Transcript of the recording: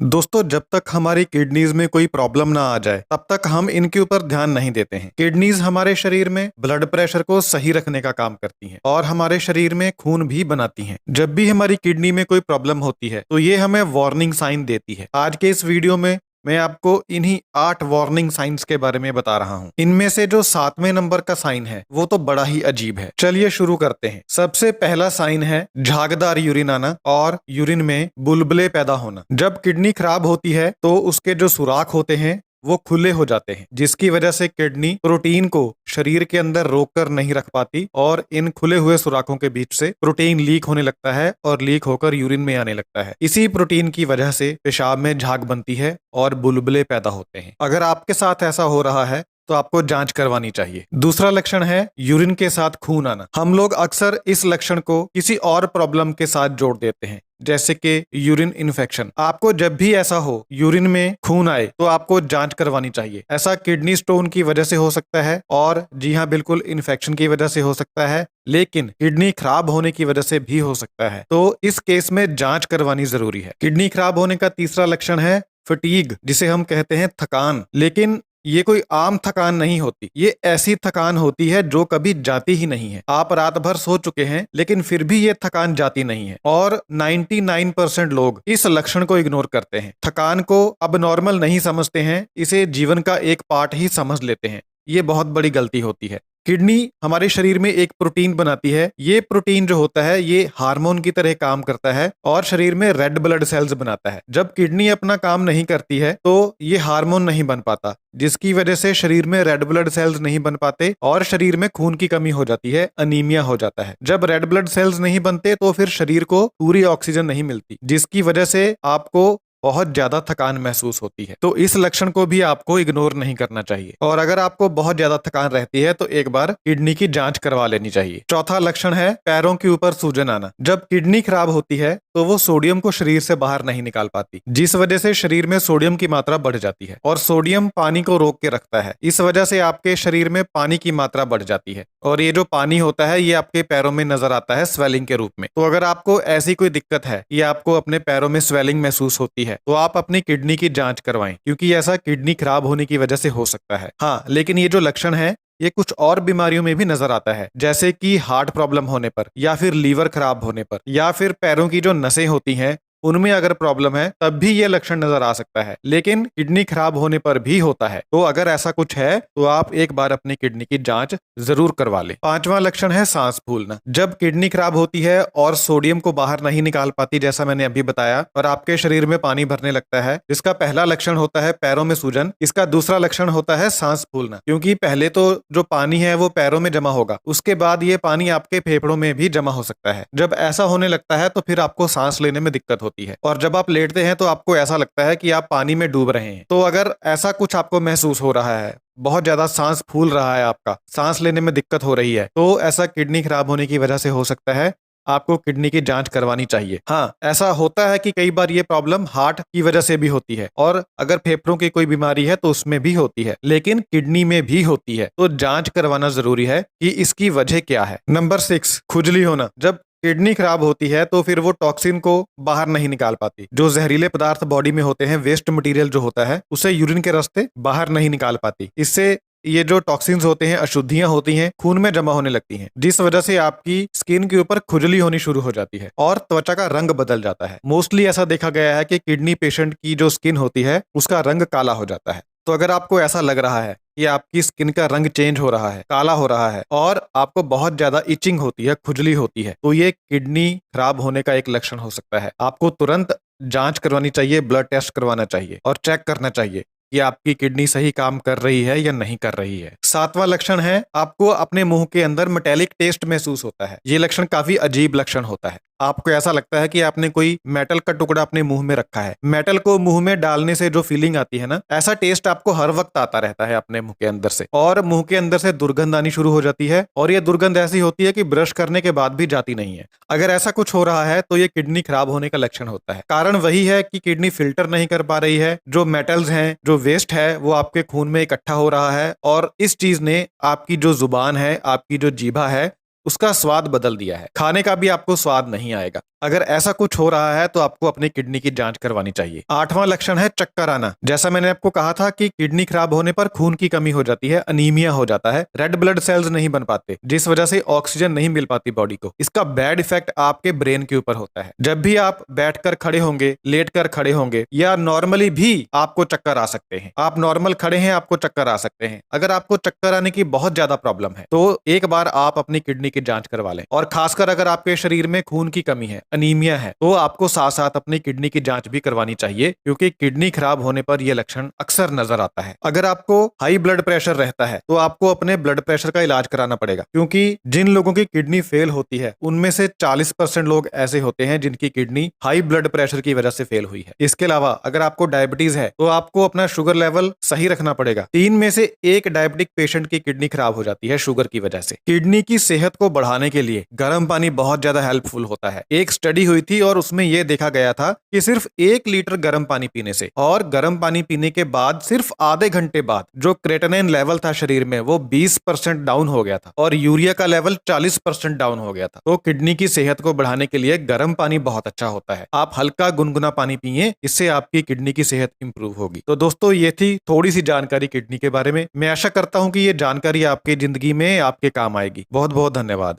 दोस्तों, जब तक हमारी किडनीज में कोई प्रॉब्लम ना आ जाए तब तक हम इनके ऊपर ध्यान नहीं देते हैं। किडनीज हमारे शरीर में ब्लड प्रेशर को सही रखने का काम करती हैं और हमारे शरीर में खून भी बनाती हैं। जब भी हमारी किडनी में कोई प्रॉब्लम होती है तो ये हमें वार्निंग साइन देती है। आज के इस वीडियो में मैं आपको इन्हीं 8 वार्निंग साइंस के बारे में बता रहा हूँ। इनमें से जो 7वें नंबर का साइन है वो तो बड़ा ही अजीब है। चलिए शुरू करते हैं। सबसे पहला साइन है झागदार यूरिन आना और यूरिन में बुलबुले पैदा होना। जब किडनी खराब होती है तो उसके जो सुराख होते हैं वो खुले हो जाते हैं, जिसकी वजह से किडनी प्रोटीन को शरीर के अंदर रोक कर नहीं रख पाती और इन खुले हुए सुराखों के बीच से प्रोटीन लीक होने लगता है और लीक होकर यूरिन में आने लगता है। इसी प्रोटीन की वजह से पेशाब में झाग बनती है और बुलबुले पैदा होते हैं। अगर आपके साथ ऐसा हो रहा है तो आपको जांच करवानी चाहिए। दूसरा लक्षण है यूरिन के साथ खून आना। हम लोग अक्सर इस लक्षण को किसी और प्रॉब्लम के साथ जोड़ देते हैं, जैसे कि यूरिन इन्फेक्शन। आपको जब भी ऐसा हो, यूरिन में खून आए, तो आपको जांच करवानी चाहिए। ऐसा किडनी स्टोन की वजह से हो सकता है और जी हाँ, बिल्कुल इन्फेक्शन की वजह से हो सकता है, लेकिन किडनी खराब होने की वजह से भी हो सकता है। तो इस केस में जांच करवानी जरूरी है। किडनी खराब होने का तीसरा लक्षण है फटीग, जिसे हम कहते हैं थकान। लेकिन ये कोई आम थकान नहीं होती। ये ऐसी थकान होती है जो कभी जाती ही नहीं है। आप रात भर सो चुके हैं लेकिन फिर भी ये थकान जाती नहीं है और 99% लोग इस लक्षण को इग्नोर करते हैं। थकान को अब नॉर्मल नहीं समझते हैं, इसे जीवन का एक पार्ट ही समझ लेते हैं। ये बहुत बड़ी गलती होती है। किडनी हमारे शरीर में एक प्रोटीन बनाती है। ये प्रोटीन जो होता है ये हार्मोन की तरह काम करता है और शरीर में रेड ब्लड सेल्स बनाता है। जब किडनी अपना काम नहीं करती है तो ये हार्मोन नहीं बन पाता, जिसकी वजह से शरीर में रेड ब्लड सेल्स नहीं बन पाते और शरीर में खून की कमी हो जाती है, अनीमिया हो जाता है। जब रेड ब्लड सेल्स नहीं बनते तो फिर शरीर को पूरी ऑक्सीजन नहीं मिलती, जिसकी वजह से आपको बहुत ज्यादा थकान महसूस होती है। तो इस लक्षण को भी आपको इग्नोर नहीं करना चाहिए और अगर आपको बहुत ज्यादा थकान रहती है तो एक बार किडनी की जांच करवा लेनी चाहिए। चौथा लक्षण है पैरों के ऊपर सूजन आना। जब किडनी खराब होती है तो वो सोडियम को शरीर से बाहर नहीं निकाल पाती, जिस वजह से शरीर में सोडियम की मात्रा बढ़ जाती है और सोडियम पानी को रोक के रखता है। इस वजह से आपके शरीर में पानी की मात्रा बढ़ जाती है और ये जो पानी होता है ये आपके पैरों में नजर आता है स्वेलिंग के रूप में। तो अगर आपको ऐसी कोई दिक्कत है या आपको अपने पैरों में स्वेलिंग महसूस होती है तो आप अपनी किडनी की जांच करवाएं, क्योंकि ऐसा किडनी खराब होने की वजह से हो सकता है। हाँ, लेकिन ये जो लक्षण है ये कुछ और बीमारियों में भी नजर आता है, जैसे कि हार्ट प्रॉब्लम होने पर या फिर लीवर खराब होने पर या फिर पैरों की जो नसें होती हैं उनमें अगर प्रॉब्लम है तब भी ये लक्षण नजर आ सकता है। लेकिन किडनी खराब होने पर भी होता है। तो अगर ऐसा कुछ है तो आप एक बार अपनी किडनी की जांच जरूर करवा लें। पांचवां लक्षण है सांस फूलना। जब किडनी खराब होती है और सोडियम को बाहर नहीं निकाल पाती, जैसा मैंने अभी बताया, और आपके शरीर में पानी भरने लगता है, इसका पहला लक्षण होता है पैरों में सूजन। इसका दूसरा लक्षण होता है सांस फूलना, क्योंकि पहले तो जो पानी है वो पैरों में जमा होगा, उसके बाद ये पानी आपके फेफड़ों में भी जमा हो सकता है। जब ऐसा होने लगता है तो फिर आपको सांस लेने में दिक्कत होती है और जब आप लेटते हैं तो आपको ऐसा लगता है कि आप पानी में डूब रहे हैं। तो अगर ऐसा कुछ आपको महसूस हो रहा है, बहुत ज्यादा सांस फूल रहा है, आपका सांस लेने में दिक्कत हो रही है, तो ऐसा किडनी खराब होने की वजह से हो सकता है। आपको किडनी की जांच करवानी चाहिए। हाँ, ऐसा होता है कि कई बार ये प्रॉब्लम हार्ट की वजह से भी होती है और अगर फेफड़ों की कोई बीमारी है तो उसमें भी होती है, लेकिन किडनी में भी होती है। तो जांच करवाना जरूरी है कि इसकी वजह क्या है। नंबर 6, खुजली होना। जब किडनी खराब होती है तो फिर वो टॉक्सिन को बाहर नहीं निकाल पाती। जो जहरीले पदार्थ बॉडी में होते हैं, वेस्ट मटेरियल जो होता है, उसे यूरिन के रास्ते बाहर नहीं निकाल पाती। इससे ये जो टॉक्सिन्स होते हैं, अशुद्धियां होती हैं, खून में जमा होने लगती हैं, जिस वजह से आपकी स्किन के ऊपर खुजली होनी शुरू हो जाती है और त्वचा का रंग बदल जाता है। मोस्टली ऐसा देखा गया है कि किडनी पेशेंट की जो स्किन होती है उसका रंग काला हो जाता है। तो अगर आपको ऐसा लग रहा है कि आपकी स्किन का रंग चेंज हो रहा है, काला हो रहा है और आपको बहुत ज्यादा इचिंग होती है, खुजली होती है, तो ये किडनी खराब होने का एक लक्षण हो सकता है। आपको तुरंत जांच करवानी चाहिए, ब्लड टेस्ट करवाना चाहिए और चेक करना चाहिए कि आपकी किडनी सही काम कर रही है या नहीं कर रही है। 7वां लक्षण है आपको अपने मुंह के अंदर मेटेलिक टेस्ट महसूस होता है। ये लक्षण काफी अजीब लक्षण होता है। आपको ऐसा लगता है कि आपने कोई मेटल का टुकड़ा अपने मुंह में रखा है। मेटल को मुंह में डालने से जो फीलिंग आती है ना, ऐसा टेस्ट आपको हर वक्त आता रहता है अपने मुंह के अंदर से, और मुंह के अंदर से दुर्गंध आनी शुरू हो जाती है और ये दुर्गंध ऐसी होती है कि ब्रश करने के बाद भी जाती नहीं है। अगर ऐसा कुछ हो रहा है तो ये किडनी खराब होने का लक्षण होता है। कारण वही है कि किडनी फिल्टर नहीं कर पा रही है। जो मेटल्स हैं, जो वेस्ट है, वो आपके खून में इकट्ठा हो रहा है और इस चीज ने आपकी जो जुबान है, आपकी जो जीभा है, उसका स्वाद बदल दिया है, खाने का भी आपको स्वाद नहीं आएगा। अगर ऐसा कुछ हो रहा है तो आपको अपनी किडनी की जांच करवानी चाहिए। 8वां लक्षण है चक्कर आना। जैसा मैंने आपको कहा था कि किडनी खराब होने पर खून की कमी हो जाती है, अनीमिया हो जाता है, रेड ब्लड सेल्स नहीं बन पाते, जिस वजह से ऑक्सीजन नहीं मिल पाती बॉडी को। इसका बैड इफेक्ट आपके ब्रेन के ऊपर होता है। जब भी आप बैठकर खड़े होंगे, लेटकर खड़े होंगे या नॉर्मली भी आपको चक्कर आ सकते हैं। आप नॉर्मल खड़े हैं, आपको चक्कर आ सकते हैं। अगर आपको चक्कर आने की बहुत ज्यादा प्रॉब्लम है तो एक बार आप अपनी किडनी की जांच करवा लें। और खासकर अगर आपके शरीर में खून की कमी है, अनीमिया है, तो आपको साथ साथ अपनी किडनी की जांच भी करवानी चाहिए, क्योंकि किडनी खराब होने पर यह लक्षण अक्सर नजर आता है। अगर आपको हाई ब्लड प्रेशर रहता है तो आपको अपने ब्लड प्रेशर का इलाज कराना पड़ेगा, क्योंकि जिन लोगों की किडनी फेल होती है उनमें से 40% लोग ऐसे होते हैं जिनकी किडनी हाई ब्लड प्रेशर की वजह से फेल हुई है। इसके अलावा अगर आपको डायबिटीज है तो आपको अपना शुगर लेवल सही रखना पड़ेगा। 3 में से 1 डायबिटिक पेशेंट की किडनी खराब हो जाती है शुगर की वजह से। किडनी की सेहत को बढ़ाने के लिए गर्म पानी बहुत ज्यादा हेल्पफुल होता है। एक स्टडी हुई थी और उसमें यह देखा गया था कि सिर्फ 1 लीटर गर्म पानी पीने से और गर्म पानी पीने के बाद सिर्फ आधे घंटे बाद जो क्रेटिनिन लेवल था शरीर में वो 20% डाउन हो गया था और यूरिया का लेवल 40% डाउन हो गया था। तो किडनी की सेहत को बढ़ाने के लिए गर्म पानी बहुत अच्छा होता है। आप हल्का गुनगुना पानी पिए, इससे आपकी किडनी की सेहत इंप्रूव होगी। तो दोस्तों ये थी थोड़ी सी जानकारी किडनी के बारे में। मैं आशा करता हूं कि ये जानकारी आपकी जिंदगी में आपके काम आएगी। बहुत बहुत धन्यवाद।